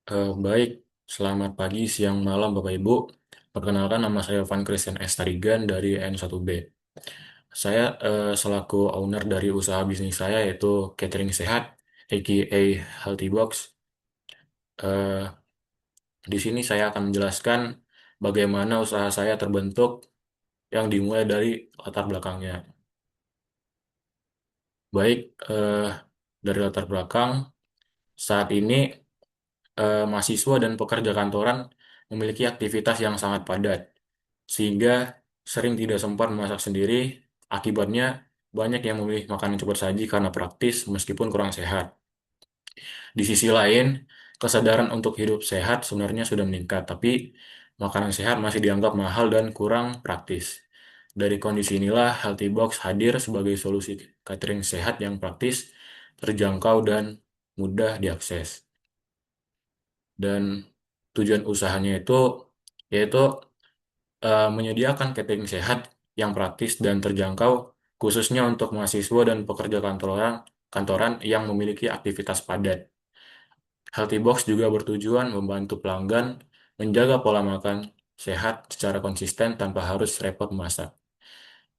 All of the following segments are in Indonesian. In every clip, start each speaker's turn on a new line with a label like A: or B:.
A: Baik, selamat pagi, siang, malam, Bapak Ibu. Perkenalkan, nama saya Van Christian S. Tarigan dari N1B. Saya selaku owner dari usaha bisnis saya yaitu Catering Sehat, aka Healthy Box. Eh, di sini saya akan menjelaskan bagaimana usaha saya terbentuk yang dimulai dari latar belakangnya. Baik, dari latar belakang, saat ini mahasiswa dan pekerja kantoran memiliki aktivitas yang sangat padat, sehingga sering tidak sempat memasak sendiri. Akibatnya, banyak yang memilih makanan cepat saji karena praktis meskipun kurang sehat. Di sisi lain, kesadaran untuk hidup sehat sebenarnya sudah meningkat, tapi makanan sehat masih dianggap mahal dan kurang praktis. Dari kondisi inilah Healthy Box hadir sebagai solusi catering sehat yang praktis, terjangkau, dan mudah diakses. Dan tujuan usahanya itu yaitu menyediakan catering sehat yang praktis dan terjangkau khususnya untuk mahasiswa dan pekerja kantoran yang memiliki aktivitas padat. Healthy Box juga bertujuan membantu pelanggan menjaga pola makan sehat secara konsisten tanpa harus repot memasak.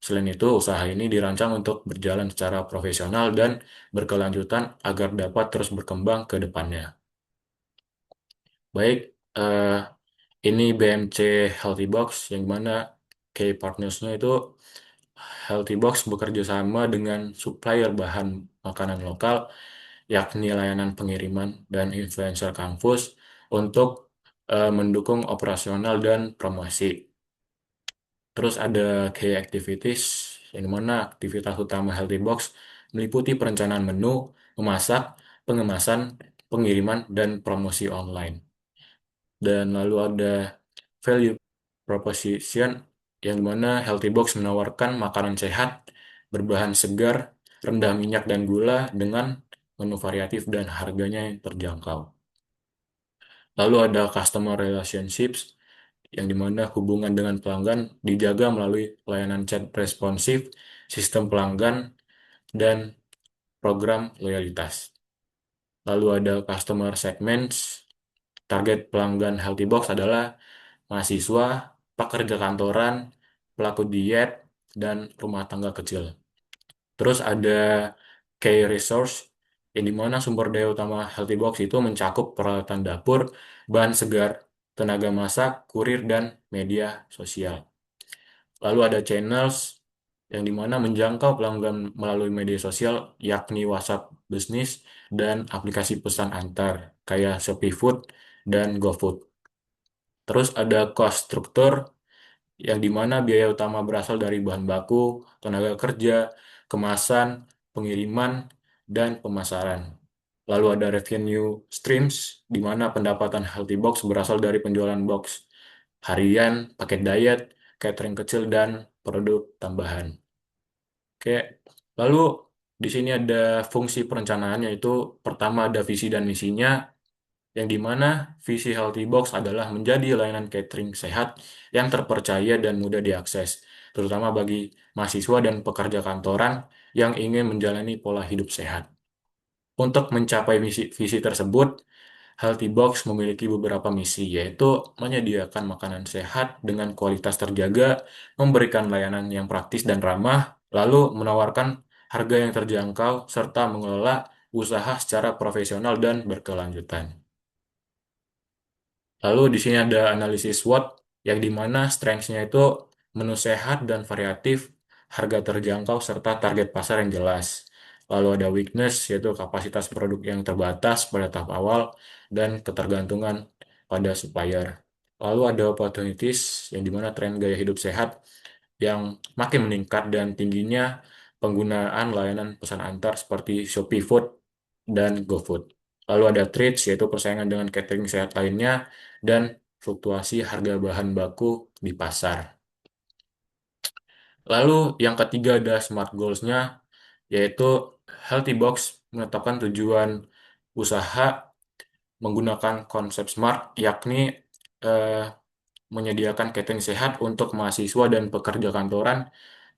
A: Selain itu, usaha ini dirancang untuk berjalan secara profesional dan berkelanjutan agar dapat terus berkembang ke depannya. Baik, ini BMC Healthy Box yang mana key partnersnya itu Healthy Box bekerja sama dengan supplier bahan makanan lokal, yakni layanan pengiriman dan influencer kampus untuk mendukung operasional dan promosi. Terus ada key activities, yang mana aktivitas utama Healthy Box meliputi perencanaan menu, memasak, pengemasan, pengiriman, dan promosi online. Dan lalu ada value proposition yang mana Healthy Box menawarkan makanan sehat, berbahan segar, rendah minyak dan gula dengan menu variatif dan harganya yang terjangkau. Lalu ada customer relationships yang dimana hubungan dengan pelanggan dijaga melalui layanan chat responsif, sistem pelanggan, dan program loyalitas. Lalu ada customer segments, target pelanggan Healthy Box adalah mahasiswa, pekerja kantoran, pelaku diet, dan rumah tangga kecil. Terus ada key resource, yang dimana sumber daya utama Healthy Box itu mencakup peralatan dapur, bahan segar, tenaga masak, kurir, dan media sosial. Lalu ada channels, yang dimana menjangkau pelanggan melalui media sosial, yakni WhatsApp bisnis dan aplikasi pesan antar, kayak Shopee Food dan GoFood. Terus ada cost struktur, yang dimana biaya utama berasal dari bahan baku, tenaga kerja, kemasan, pengiriman, dan pemasaran. Lalu ada revenue streams, di mana pendapatan Healthy Box berasal dari penjualan box harian, paket diet, catering kecil, dan produk tambahan. Oke, lalu di sini ada fungsi perencanaan, yaitu pertama ada visi dan misinya, yang dimana visi Healthy Box adalah menjadi layanan catering sehat yang terpercaya dan mudah diakses, terutama bagi mahasiswa dan pekerja kantoran yang ingin menjalani pola hidup sehat. Untuk mencapai visi tersebut, Healthy Box memiliki beberapa misi, yaitu menyediakan makanan sehat dengan kualitas terjaga, memberikan layanan yang praktis dan ramah, lalu menawarkan harga yang terjangkau, serta mengelola usaha secara profesional dan berkelanjutan. Lalu di sini ada analisis SWOT yang dimana strengths-nya itu menu sehat dan variatif, harga terjangkau, serta target pasar yang jelas. Lalu ada weakness, yaitu kapasitas produk yang terbatas pada tahap awal dan ketergantungan pada supplier. Lalu ada opportunities yang dimana tren gaya hidup sehat yang makin meningkat dan tingginya penggunaan layanan pesan antar seperti Shopee Food dan GoFood. Lalu ada trades, yaitu persaingan dengan catering sehat lainnya, dan fluktuasi harga bahan baku di pasar. Lalu yang ketiga ada SMART Goals-nya, yaitu Healthy Box menetapkan tujuan usaha menggunakan konsep SMART, yakni eh, menyediakan catering sehat untuk mahasiswa dan pekerja kantoran.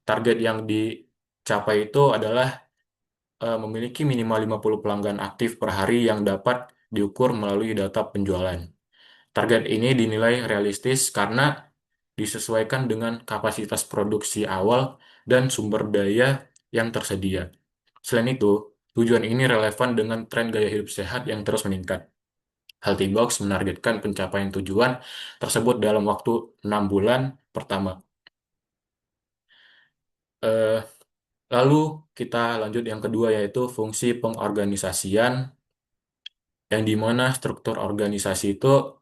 A: Target yang dicapai itu adalah memiliki minimal 50 pelanggan aktif per hari yang dapat diukur melalui data penjualan. Target ini dinilai realistis karena disesuaikan dengan kapasitas produksi awal dan sumber daya yang tersedia. Selain itu, tujuan ini relevan dengan tren gaya hidup sehat yang terus meningkat. Healthy Box menargetkan pencapaian tujuan tersebut dalam waktu 6 bulan pertama. Eh, Lalu kita lanjut yang kedua yaitu fungsi pengorganisasian yang di mana struktur organisasi itu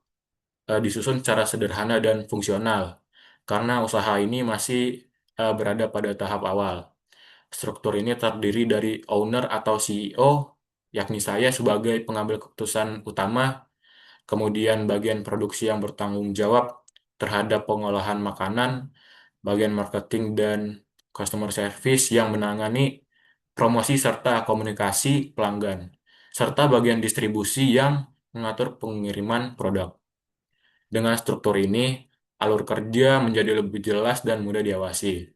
A: disusun secara sederhana dan fungsional karena usaha ini masih berada pada tahap awal. Struktur ini terdiri dari owner atau CEO, yakni saya sebagai pengambil keputusan utama, kemudian bagian produksi yang bertanggung jawab terhadap pengolahan makanan, bagian marketing dan customer service yang menangani promosi serta komunikasi pelanggan, serta bagian distribusi yang mengatur pengiriman produk. Dengan struktur ini, alur kerja menjadi lebih jelas dan mudah diawasi.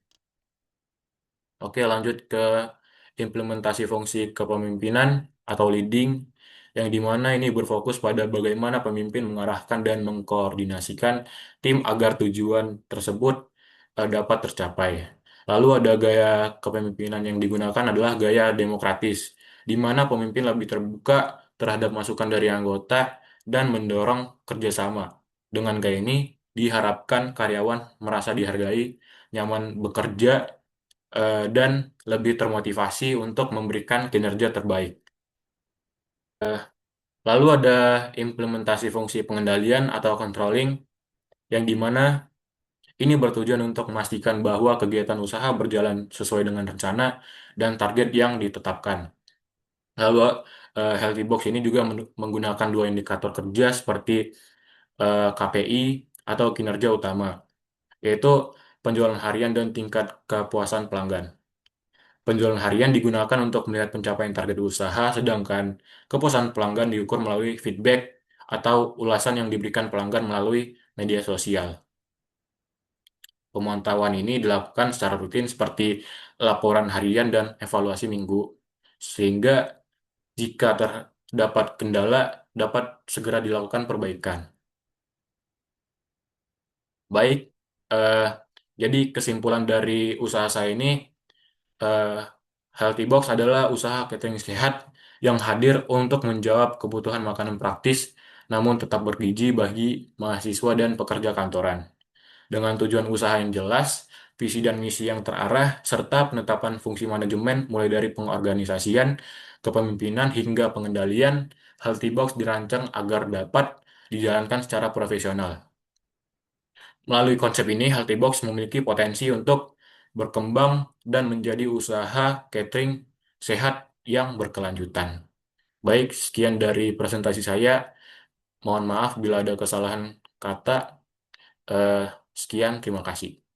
A: Oke, lanjut ke implementasi fungsi kepemimpinan atau leading, yang dimana ini berfokus pada bagaimana pemimpin mengarahkan dan mengkoordinasikan tim agar tujuan tersebut dapat tercapai. Lalu ada gaya kepemimpinan yang digunakan adalah gaya demokratis, di mana pemimpin lebih terbuka terhadap masukan dari anggota dan mendorong kerjasama. Dengan gaya ini, diharapkan karyawan merasa dihargai, nyaman bekerja, dan lebih termotivasi untuk memberikan kinerja terbaik. Lalu ada implementasi fungsi pengendalian atau controlling yang dimana ini bertujuan untuk memastikan bahwa kegiatan usaha berjalan sesuai dengan rencana dan target yang ditetapkan. Lalu Healthy Box ini juga menggunakan dua indikator kerja seperti KPI atau kinerja utama, yaitu penjualan harian dan tingkat kepuasan pelanggan. Penjualan harian digunakan untuk melihat pencapaian target usaha, sedangkan kepuasan pelanggan diukur melalui feedback atau ulasan yang diberikan pelanggan melalui media sosial. Pemantauan ini dilakukan secara rutin seperti laporan harian dan evaluasi minggu, sehingga jika terdapat kendala, dapat segera dilakukan perbaikan. Baik, eh, jadi kesimpulan dari usaha saya ini, eh, Healthy Box adalah usaha catering sehat yang hadir untuk menjawab kebutuhan makanan praktis namun tetap bergizi bagi mahasiswa dan pekerja kantoran. Dengan tujuan usaha yang jelas, visi dan misi yang terarah, serta penetapan fungsi manajemen mulai dari pengorganisasian, kepemimpinan hingga pengendalian, Healthy Box dirancang agar dapat dijalankan secara profesional. Melalui konsep ini, Healthy Box memiliki potensi untuk berkembang dan menjadi usaha catering sehat yang berkelanjutan. Baik, sekian dari presentasi saya. Mohon maaf bila ada kesalahan kata. Eh, Sekian, terima kasih.